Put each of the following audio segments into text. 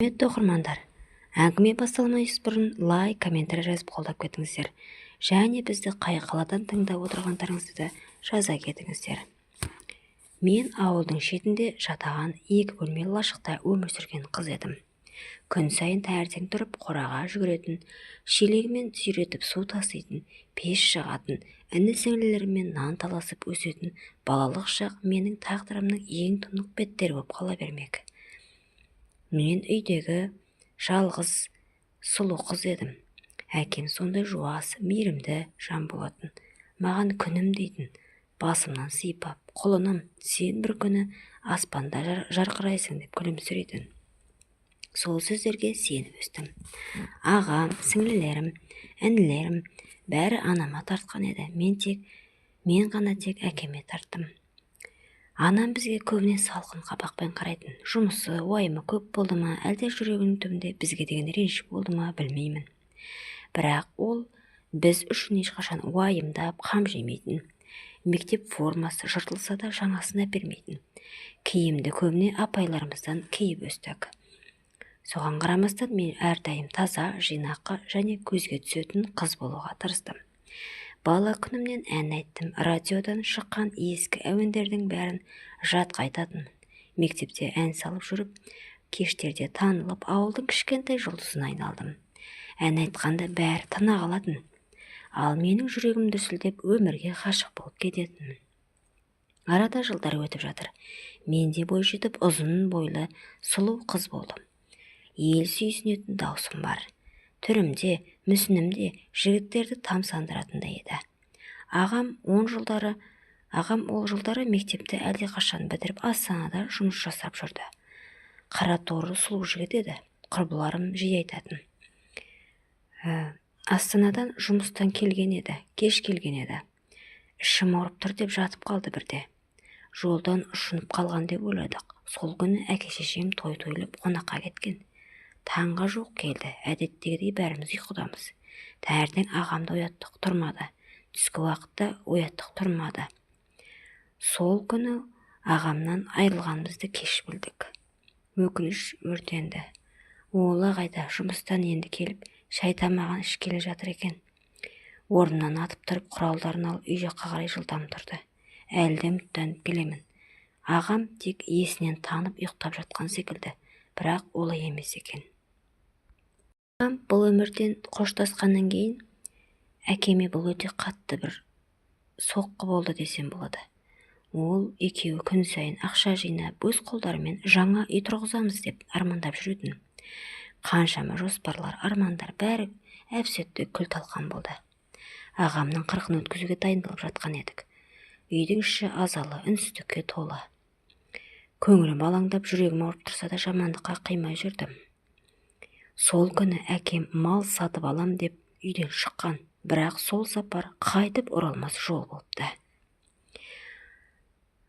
Құрметті оқырмандар, әңгіме басталмас бұрын лайк, комментарий жазып қолдап кетіңіздер. Және бізді қай қаладан тыңдап отырғандарыңызды да жаза кетіңіздер. Мен ауылдың шетінде жатаған 2 бөлмелі лашықта өмір сүрген қыз едім. Күн сайын таңертең тұрып қораға жүгіретін, шелегімен сүйретіп су таситын, пеш жағатын, іні-сіңлілеріммен нан таласып өсетін балалық шақ менің тағдырымның ең тұнық беттері болып қала бермек. Мен үйдегі жалғыз сұлу қыз едім. Әкем сондай жуас, мейірімді жан болатын. Маған күнім дейтін, басымнан сипап, құлыным, сен бір күні аспанда жарқырайсың деп күлімсірейтін. Сол сөздерге сеніп өстім. Ағам, сіңлілерім, інілерім бәрі анама тартқан еді. Мен ғана тек әкеме тарттым. Анам бізге көбіне салқын қабақпен қарайтын. Жұмысы, уайымы көп болды ма, әлде жүрегінің түбінде бізге деген реніш болды ма, білмеймін. Бірақ ол біз үшін ешқашан уайымдап, қам жемейтін. Мектеп формасы жыртылса да жаңасын әпермейтін. Киімді көбіне апайларымыздан киіп өстік. Соған қарамастан мен әрдайым таза, жинақы және көзге түсетін қыз болуға тырыстым. Бала күнімнен ән айттым, радиодан шыққан ескі әуендердің бәрін жатқа айтатын. Мектепте ән салып жүріп, кештерде танылып, ауылдың кішкентай жұлдызына айналдым. Ән айтқанда бәрі тына қалатын. Ал менің жүрегім дүрсілдеп өмірге ғашық болып кететін. Арада жылдар өтіп жатыр. Мен де бой жетіп, ұзын бойлы, сұлу қыз болдым. Ел сүйсінетін даусым бар. Түрімде, мүсінімде жігіттерді тамсандыратындай еді. Ағам ол жылдары мектепті әлдеқашан бітіріп Астанада жұмыс жасап жүрді. Қара торы сұлу жігіт еді. Құрбыларым жиі айтатын. Астанадан жұмыстан келген еді, кеш келген еді. Ішім ауырып тұр деп жатып қалды бірде. Жолдан ұшынып қалған деп ойладық. Сол күні әке-шешем той-тойлап қонаққа кеткен. Таңға жоқ келді. Әдеттегідей бәріміз ұйқыдамыз. Таңертең ағамды ояттық, тұрмады. Түскі уақытта ояттық, тұрмады. Сол күні ағамнан айырылғанымызды кеш білдік. Өкініш өртенді. Ол ағайда жұмыстан енді келіп, шай тамағын ішкелі жатыр екен. Орнынан атып тұрып, құралдарын алып үй жаққа қарай жылдам тұрды. Әлі де үміттеніп келемін. Ағам тек есінен танып ұйықтап жатқан секілді, бірақ олай емес екен. Бұл өмірден қоштасқаннан кейін әкеме бұл өте қатты бір соққы болды десем болады. Ол екеуі күн сайын ақша жинап, өз қолдарымен жаңа үй тұрғызамыз деп армандап жүретін. Қаншама жоспарлар, армандар бәрі әп-сәтте күл-талқан болды. Ағамның 40-ын өткізуге дайындалып жатқан едік. Үйдің іші азалы, үнсіздікке толы. Көңілім алаңдап, жүрегім ауырып тұрса да жамандыққа қимай жүрдім. Сол күні әкем мал сатып алам деп үйден шыққан, бірақ сол сапар қайтып оралмас жол болыпты.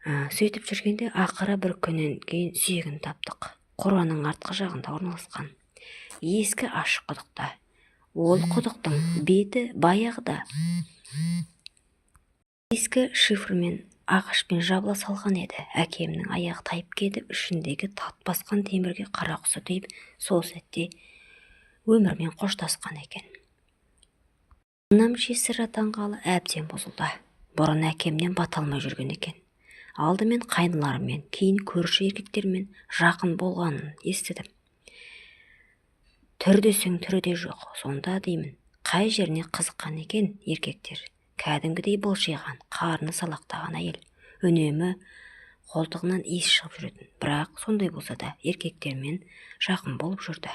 Сөйтіп жүргенде ақыры бір күннен кейін сүйегін таптық. Қораның артқы жағында орналасқан. Ескі ашық құдықта. Ол құдықтың беті баяғыда ескі шифрмен ағашпен жабыла салған еді. Әкемнің аяғы тайып кетіп, ішіндегі тат басқан темірге қара құсы тиіп, сол сәтте өмірмен қоштасқан екен. Анам жесір атанғалы әбден бұзылды. Бұрын әкемнен бата алмай жүрген екен. Алдымен қайныларымен, кейін көрші еркектермен жақын болғанын естідім. Түрдесең түрде жоқ. Сонда деймін, қай жеріне қызыққан екен еркектер? Кәдімгідей былшиған, қарны салақтаған әйел. Үнемі қолтығынан иіс шығып жүретін. Бірақ сондай болса да еркектермен жақын болып жүрді.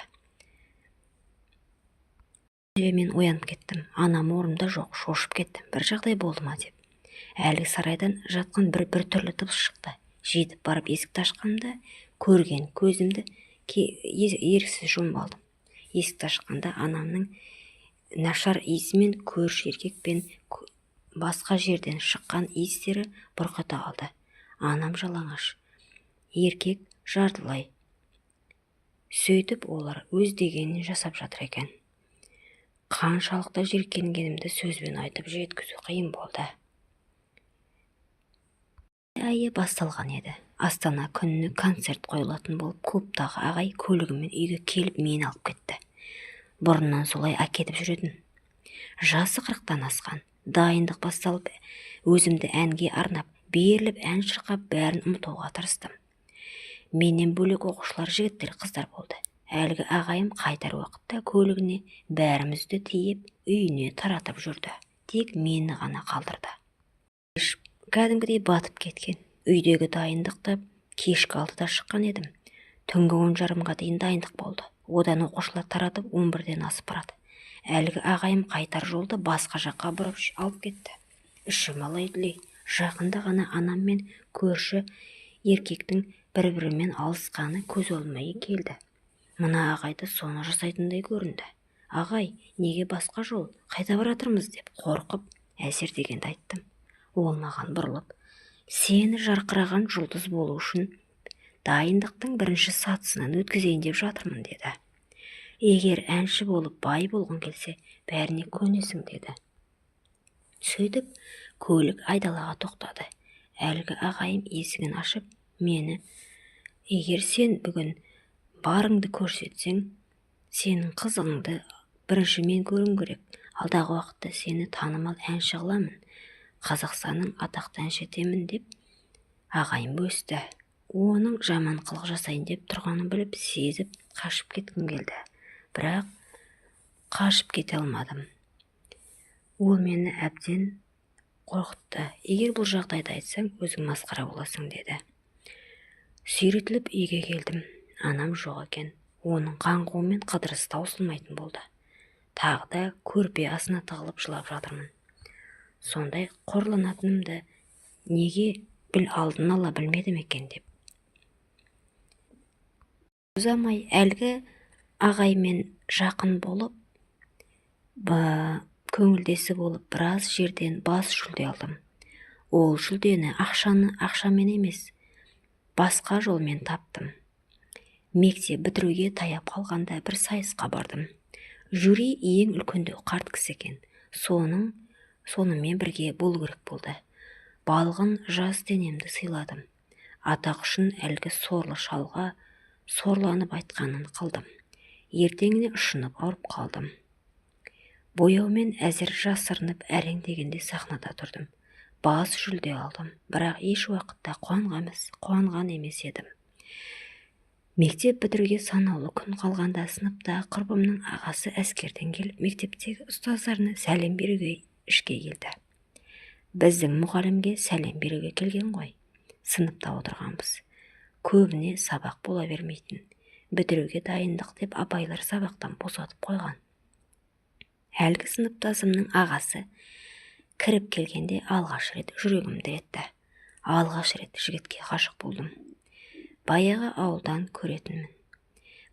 Мен оянып кеттім. Анам орнымда жоқ, шошып кеттім. Бір жағдай болды ма деп. Әлгі сарайдан жатқан бір түрлі дыбыс шықты. Жетіп барып есікті ашқанымда, көрген көзімді еріксіз жұмып алдым. Есікті ашқанда анамның нашар иісімен көрші еркекпен басқа жерден шыққан иістері бұрқыта қалды. Анам жалаңаш, еркек жартылай. Сөйтіп олар өз дегенін жасап жатыр екен. Қаншалықты жеркенгенімді сөзбен айтып жеткізу қиын болды. Айы басталған еді. Астана күніне концерт қойылатын болып, клубтағы ағай көлігімен үйге келіп мені алып кетті. Бұрыннан солай әкетіп жүретін. Жасы 40-тан асқан, дайындық басталып, өзімді әнге арнап, беріліп ән шырқап, бәрін ұмытуға тырыстым. Менен бөлек оқушылар жігіттер, қыздар болды. Әлгі ағайым қайтар уақытта көлігіне бәрімізді тиеп, үйіне таратып жүрді. Тек мені ғана қалдырды. Кәдімгідей батып кеткен. Үйдегі дайындықты кешкі 6-да шыққан едім. Түнгі 10:30-ға дейін дайындық болды. Одан оқушылар таратып 11-ден асып барады. Әлгі ағайым қайтар жолды басқа жаққа бұрып алып кетті. Ішім алай-дүлей. Жақында ғана анам мен көрші еркектің бір-бірімен алысқаны көз алмай келді. Мына ағайды соны жасайтындай көрінді. Ағай, неге басқа жол, қайда баратырмыз деп қорқып, әсер дегенді айттым. Ол маған бұрылып, сені жарқыраған жұлдыз болу үшін дайындықтың бірінші сатысынан өткізейін деп жатырмын деді. Егер әнші болып бай болғың келсе, бәріне көнесің деді. Сөйтіп, көлік айдалаға тоқтады. Әлгі ағайым есігін ашып, мені, егер сен бүгін барыңды көрсетсең, сенің қызығыңды бірінші мен көрім керек. Алдағы уақытта сені танымал әнші қыламын. Қазақстанның атақты әнші етемін деп ағайым өсті. Оның жаман қылық жасайын деп тұрғанын біліп, сезіп, қашып кеткім келді. Бірақ қашып кете алмадым. Ол мені әбден қорқытты. Егер бұл жағдайды айтсаң, өзің масқара боласың деді. Сүйретіліп үйге келдім. Анам жоқ екен. Оның қаңғуымен қыдырыс таусылмайтын болды. Тағы да көрпе астына тығылып жылап жатырмын. Сондай қорланатынымды неге алдын ала білмедім екен деп. Ұзамай әлгі ағаймен жақын болып, көңілдесі болып, біраз жерден бас жүлде алдым. Ол жүлдені ақшамен емес, басқа жолмен таптым. Мектеп бітіруге таяп қалғанда бір сайысқа бардым. Жюри ең үлкендеу қарт кісі екен. Сонымен бірге болу керек болды. Балғын жас денемді сыйладым. Атақ үшін әлгі сорлы шалға сорланып айтқанын қылдым. Ертеңіне ұшынып ауырып қалдым. Бояумен әзір жасырынып әрең дегенде сахнада тұрдым. Бас жүлде алдым, бірақ еш уақытта қуанған емес едім. Мектеп бітіруге санаулы күн қалғанда сыныпта құрбымның ағасы әскерден келіп, мектептегі ұстаздарына сәлем беруге ішке келді. Біздің мұғалімге сәлем беруге келген ғой. Сыныпта отырғанбыз. Көбіне сабақ бола бермейтін. Бітіруге дайындық деп апайлар сабақтан босатып қойған. Әлгі сыныптасымның ағасы кіріп келгенде алғаш рет жүрегімді етті. Алғаш рет жігітке ғашық болдым. Баяғы ауылдан көретінмін.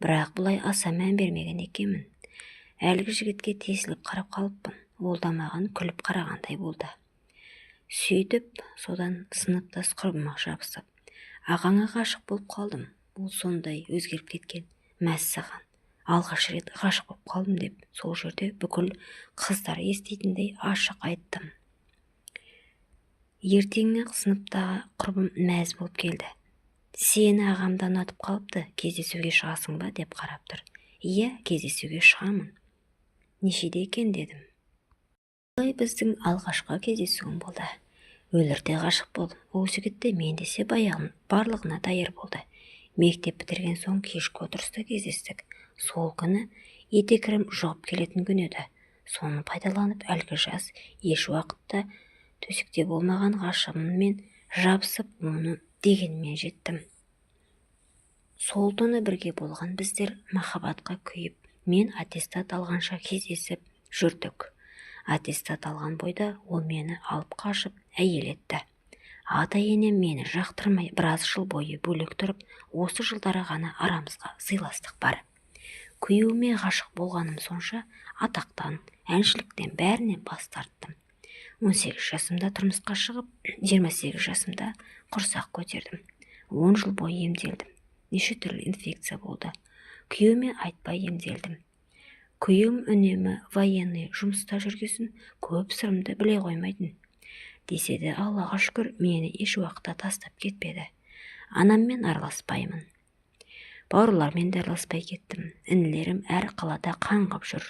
Бірақ бұлай аса мән бермеген екенмін. Әлгі жігітке тесіліп қарап қалыппын. Ол да маған күліп қарағандай болды. Сөйтіп, содан сыныптас құрбыма жабысып, ағаңа ғашық болып қалдым. Ол сондай өзгеріп кеткен. Мәссаған, алғаш рет ғашық болып қалдым деп, сол жерде бүкіл қыздар еститіндей ашық айттым. Ертеңгі сыныптағы құрбым мәз болып келді. Сені ағамда ұнатып қалыпты, кездесуге шығасың ба деп қарап тұр. Иә, кездесуге шығамын. Нешеде екен дедім. Олай біздің алғашқы кездесуім болды. Өлерде ғашық болдым. Ол жігітті мен десе баяғын барлығына даяр болды. Мектеп бітірген соң кешкі отырыста кездестік. Сол күні етекірім жоғып келетін күн еді. Соны пайдаланып әлгі жас еш уақытта төсекте болмаған ғашығыммен жабысып, оны дегенмен жеттім. Сол түні бірге болған біздер махаббатқа күйіп, мен аттестат алғанша кездесіп жүрдік. Аттестат алған бойда ол мені алып қашып әйел етті. Ата-енем мені жақтырмай біраз жыл бойы бөлек тұрып, осы жылдары ғана арамызға сыйластық бар. Күйеуіме ғашық болғаным сонша атақтан, әншіліктен бәріне бас тарттым. 18 жасымда тұрмысқа шығып, 28 жасымда құрсақ көтердім. 10 жыл бойы емделдім. Неше түрлі инфекция болды. Күйеуіме айтпай емделдім. Күйеуім үнемі военный жұмыста жүргесін, көп сырымды біле қоймайтын. Десе де Аллаға шүкір, мені еш уақытта тастап кетпеді. Анаммен араласпаймын. Бауырлармен де араласпай кеттім. Інілерім әр қалада қаңғып жүр.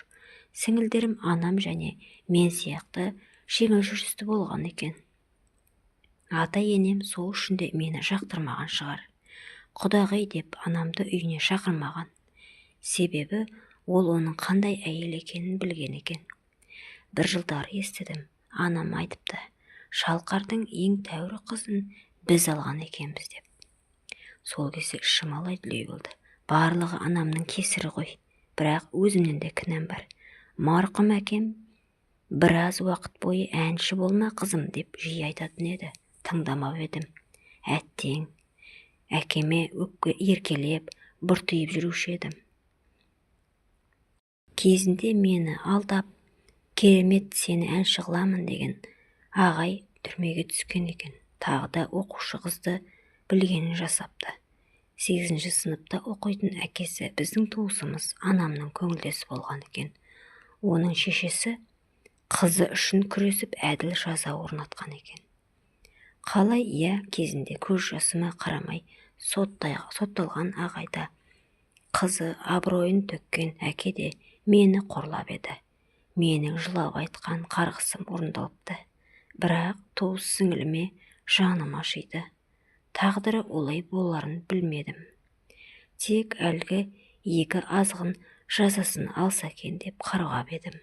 Сіңілдерім анам және мен сияқты жеңіл жүрісті болған екен. Ата-енем сол үшін де мені жақтырмаған шығар. Құдағи деп анамды үйіне шақырмаған. Себебі ол оның қандай әйел екенін білген екен. Бір жылдары естідім, анам айтыпты, шалқардың ең тәуірі қызын біз алған екенбіз деп. Сол кезде ішім алай дүлей болды. Барлығы анамның кесірі ғой, бірақ өзімнен де кінәм бар. Марқұм әкем біраз уақыт бойы әнші болма қызым деп жиі айтатын еді. Тыңдамап едім. Әттең, әкеме еркелеп, бұртиып жүруші едім. Кезінде мені алдап, керемет сені әнші қыламын деген ағай түрмеге түскен екен. Тағы да оқушы қызды білгенін жасапты. 8-ші сыныпта оқитын әкесі біздің туысымыз анамның көңілдесі болған екен. Оның шешесі қызы үшін күресіп әділ жаза орнатқан екен. Қалай кезінде көз жасыма қарамай сотталған ағайда қызы абыройын төккен әке де мені қорлап еді. Менің жылап айтқан қарғысым орындалыпты. Бірақ туыс сіңіліме жаным ашиды. Тағдыры олай боларын білмедім. Тек әлгі екі азғын жазасын алса екен деп қарғап едім.